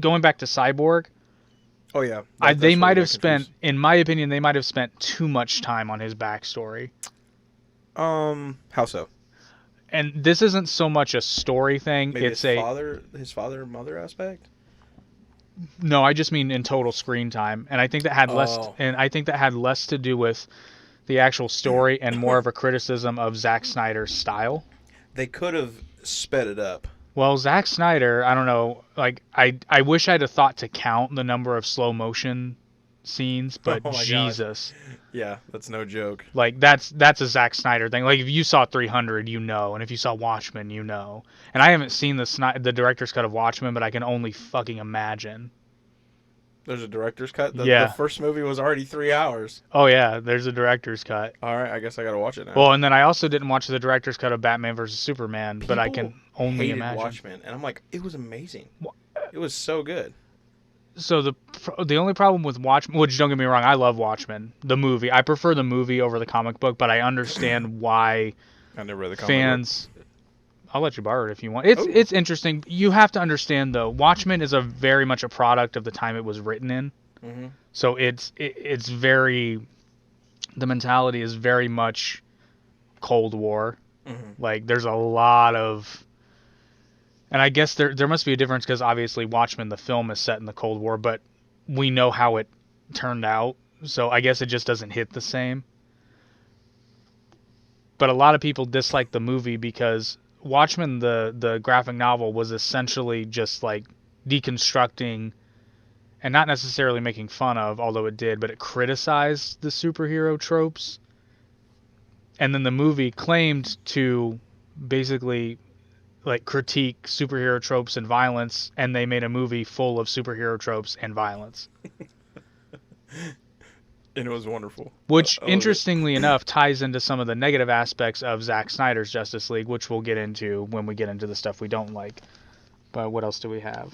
going back to Cyborg, Oh yeah, they that's where might we have got spent, confused. in my opinion, they might have spent too much time on his backstory. How so? And this isn't so much a story thing. Maybe It's a his father and mother aspect. no. I just mean in total screen time, and Oh, I think that had less to do with the actual story and more of a criticism of Zack Snyder's style. they could have sped it up. Well, Zack Snyder, I don't know. Like, I wish I'd have thought to count the number of slow motion scenes, but Oh my gosh, Jesus, yeah, that's no joke. like that's a Zack Snyder thing. Like, if you saw 300, you know, and if you saw Watchmen, you know. And I haven't seen the director's cut of Watchmen, but I can only fucking imagine. There's a director's cut. The Yeah. first movie was already 3 hours. Oh yeah, there's a director's cut. All right, I guess I gotta watch it now. Well, and then I also didn't watch the director's cut of Batman versus Superman, but I People can only hated imagine. Watchmen, and I'm like, it was amazing. It was so good. So the only problem with Watchmen, which don't get me wrong, I love Watchmen, the movie. I prefer the movie over the comic book, but I understand why I never read the comic book. fans. I'll let you borrow it if you want. It's interesting. You have to understand though, Watchmen is a very much a product of the time it was written in. Mm-hmm. So it's very, the mentality is very much Cold War. Mm-hmm. Like there's a lot of, and I guess there must be a difference because obviously Watchmen the film is set in the Cold War, but we know how it turned out. So I guess it just doesn't hit the same. But a lot of people dislike the movie because Watchmen the graphic novel was essentially just like deconstructing and not necessarily making fun of, although it did, but it criticized the superhero tropes. And then the movie claimed to basically like critique superhero tropes and violence, and they made a movie full of superhero tropes and violence. And it was wonderful. Which, I loved it. interestingly enough, ties into some of the negative aspects of Zack Snyder's Justice League, which we'll get into when we get into the stuff we don't like. But what else do we have?